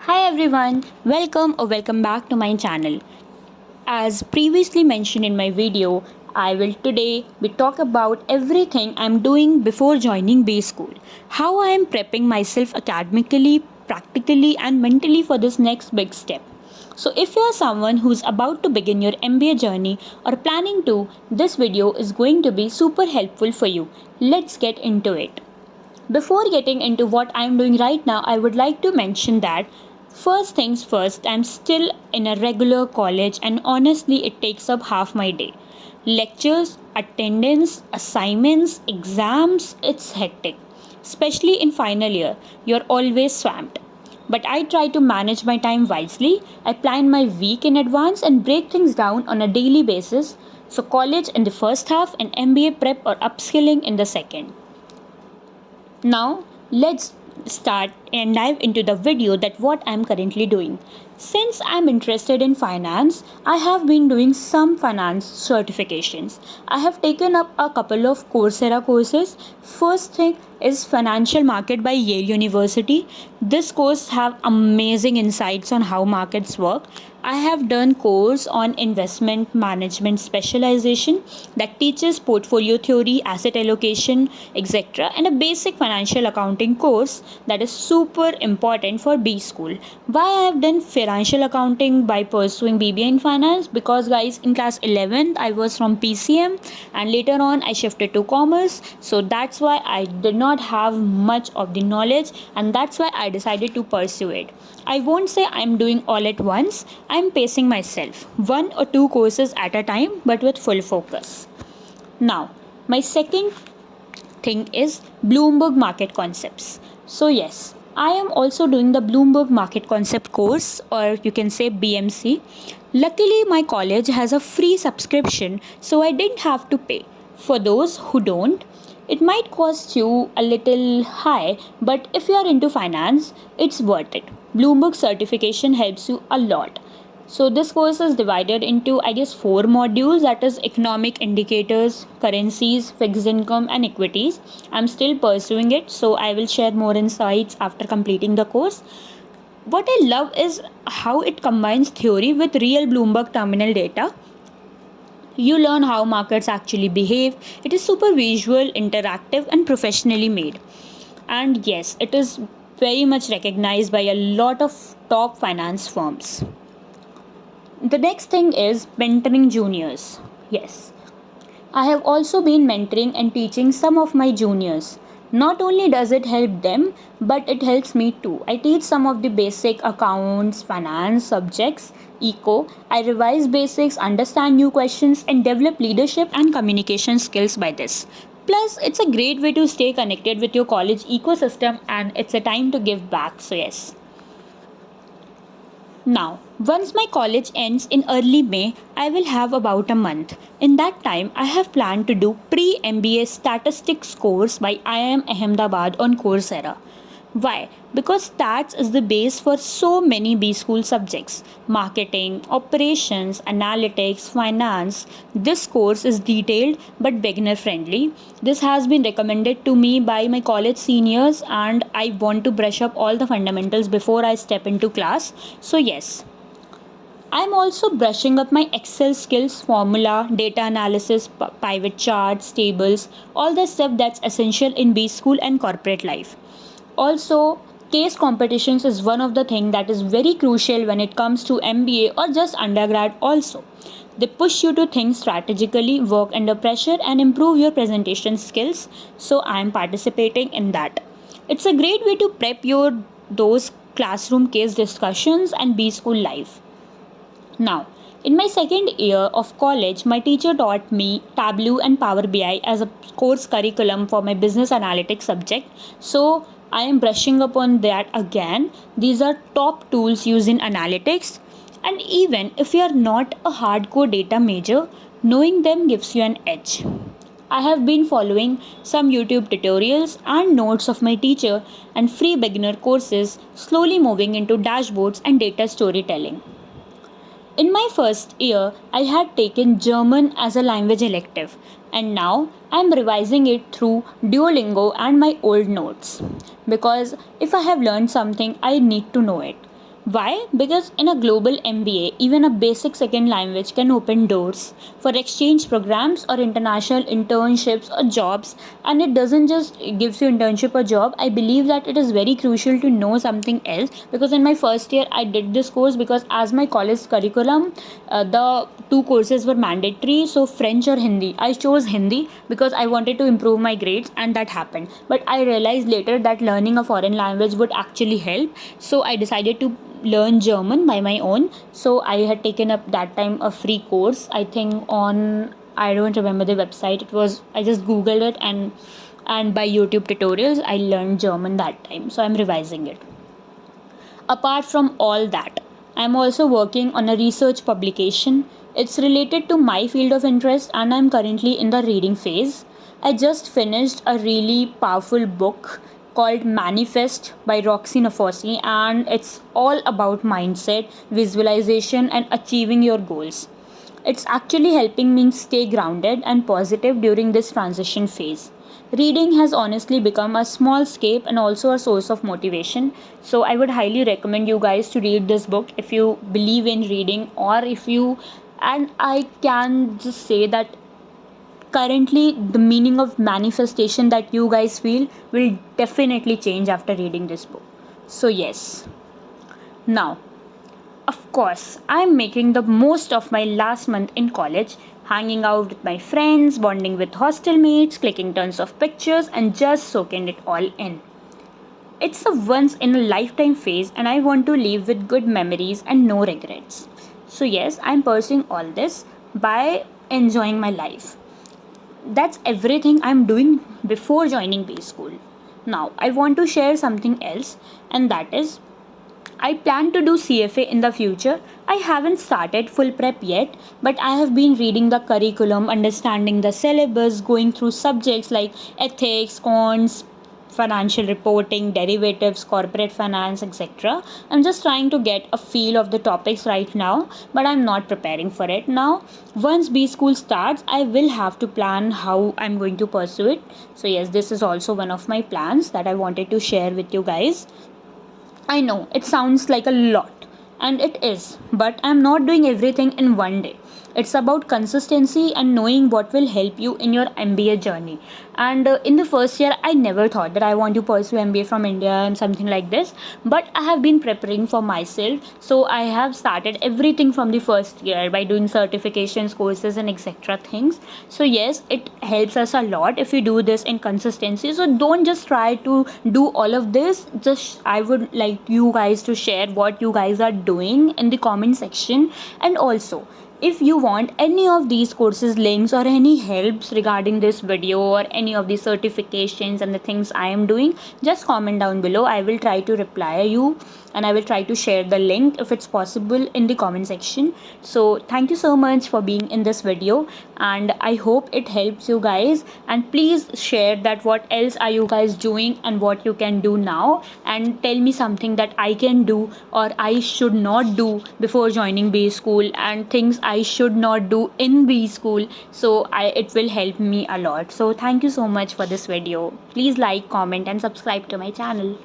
Hi everyone, welcome back to my channel. As previously mentioned in my video, I will today be talk about everything I'm doing before joining B school. How I am prepping myself academically, practically and mentally for this next big step. So if you are someone who's about to begin your MBA journey or planning to, this video is going to be super helpful for you. Let's get into it. Before getting into what I'm doing right now, I would like to mention that first things first, I'm still in a regular college and honestly, it takes up half my day. Lectures, attendance, assignments, exams, it's hectic. Especially in final year, you're always swamped. But I try to manage my time wisely. I plan my week in advance and break things down on a daily basis. So, college in the first half and MBA prep or upskilling in the second. Now, let's start and dive into the video that what I'm currently doing. Since I'm interested in finance, I have been doing some finance certifications. I have taken up a couple of Coursera courses. First thing is Financial Market by Yale University. This course have amazing insights on how markets work. I have done course on investment management specialization that teaches portfolio theory, asset allocation, etc. and a basic financial accounting course that is super important for B school. Why I have done financial accounting by pursuing BBA in finance? Because guys, in class 11th I was from PCM and later on I shifted to commerce. So that's why I did not have much of the knowledge and that's why I decided to pursue it. I won't say I'm doing all at once. I'm pacing myself, one or two courses at a time, but with full focus. Now, my second thing is Bloomberg Market Concepts. So, yes, I am also doing the Bloomberg Market Concept course, or you can say BMC. Luckily, my college has a free subscription, so I didn't have to pay. For those who don't, it might cost you a little high, but if you are into finance, it's worth it. Bloomberg certification helps you a lot. So this course is divided into I guess four modules, that is economic indicators, currencies, fixed income and equities. I'm still pursuing it, so I will share more insights after completing the course. What I love is how it combines theory with real Bloomberg terminal data. You learn how markets actually behave. It is super visual, interactive and professionally made. And yes, it is very much recognized by a lot of top finance firms. The next thing is mentoring juniors. Yes, I have also been mentoring and teaching some of my juniors. Not only does it help them, but it helps me too. I teach some of the basic accounts, finance subjects, eco. I revise basics, understand new questions, and develop leadership and communication skills by this. Plus, it's a great way to stay connected with your college ecosystem and it's a time to give back. So, yes. Now, once my college ends in early May, I will have about a month. In that time, I have planned to do pre-MBA statistics course by IIM Ahmedabad on Coursera. Why? Because stats is the base for so many B school subjects: marketing, operations, analytics, finance. This course is detailed but beginner friendly. This has been recommended to me by my college seniors, and I want to brush up all the fundamentals before I step into class. So, yes. I'm also brushing up my Excel skills, formula, data analysis, pivot charts, tables, all the stuff that's essential in B school and corporate life. Also, case competitions is one of the things that is very crucial when it comes to MBA or just undergrad also. They push you to think strategically, work under pressure and improve your presentation skills. So I am participating in that. It's a great way to prep your those classroom case discussions and B school life. Now, in my second year of college, my teacher taught me Tableau and Power BI as a course curriculum for my business analytics subject. So, I am brushing up on that again. These are top tools used in analytics. And even if you are not a hardcore data major, knowing them gives you an edge. I have been following some YouTube tutorials and notes of my teacher and free beginner courses, slowly moving into dashboards and data storytelling. In my first year, I had taken German as a language elective, and now I am revising it through Duolingo and my old notes. Because if I have learned something, I need to know it. Why? Because in a global MBA, even a basic second language can open doors for exchange programs or international internships or jobs. And it doesn't just gives you internship or job. I believe that it is very crucial to know something else, because in my first year I did this course because as my college curriculum, the two courses were mandatory. So French or Hindi. I chose Hindi because I wanted to improve my grades, and that happened. But I realized later that learning a foreign language would actually help. So I decided to learn German by my own. So I had taken up that time a free course, I think on, I don't remember the website. It was, I just googled it, and by YouTube tutorials I learned German that time. So I'm revising it. Apart from all that, I'm also working on a research publication. It's related to my field of interest and I'm currently in the reading phase. I just finished a really powerful book called Manifest by Roxy Nafousi, and it's all about mindset, visualization, and achieving your goals. It's actually helping me stay grounded and positive during this transition phase. Reading has honestly become a small escape and also a source of motivation. So, I would highly recommend you guys to read this book if you believe in reading, or if you, and I can just say that currently the meaning of manifestation that you guys feel will definitely change after reading this book. So, yes. Now, of course, I'm making the most of my last month in college, hanging out with my friends, bonding with hostel mates, clicking tons of pictures, and just soaking it all in. It's a once in a lifetime phase, and I want to leave with good memories and no regrets. So, yes, I'm pursuing all this by enjoying my life. That's everything I'm doing before joining B school. Now, I want to share something else, and that is I plan to do CFA in the future. I haven't started full prep yet, but I have been reading the curriculum, understanding the syllabus, going through subjects like ethics, cons, financial reporting, derivatives, corporate finance, etc. I'm just trying to get a feel of the topics right now, but I'm not preparing for it now. Once B school starts, I will have to plan how I'm going to pursue it. So, yes, this is also one of my plans that I wanted to share with you guys. I know it sounds like a lot, and it is, but I'm not doing everything in one day. It's about consistency and knowing what will help you in your MBA journey. And in the first year, I never thought that I want to pursue MBA from India and something like this, but I have been preparing for myself. So I have started everything from the first year by doing certifications, courses, and etc. things. So, yes, it helps us a lot if you do this in consistency. So, don't just try to do all of this. Just, I would like you guys to share what you guys are doing in the comment section. And also, if you want any of these courses links or any helps regarding this video or any of the certifications and the things I am doing, just comment down below. I will try to reply you, and I will try to share the link if it's possible in the comment section. So thank you so much for being in this video, and I hope it helps you guys. And please share that what else are you guys doing and what you can do now, and tell me something that I can do or I should not do before joining B school, and things I should not do in B school. So it will help me a lot. So thank you so much for this video. Please like, comment, and subscribe to my channel.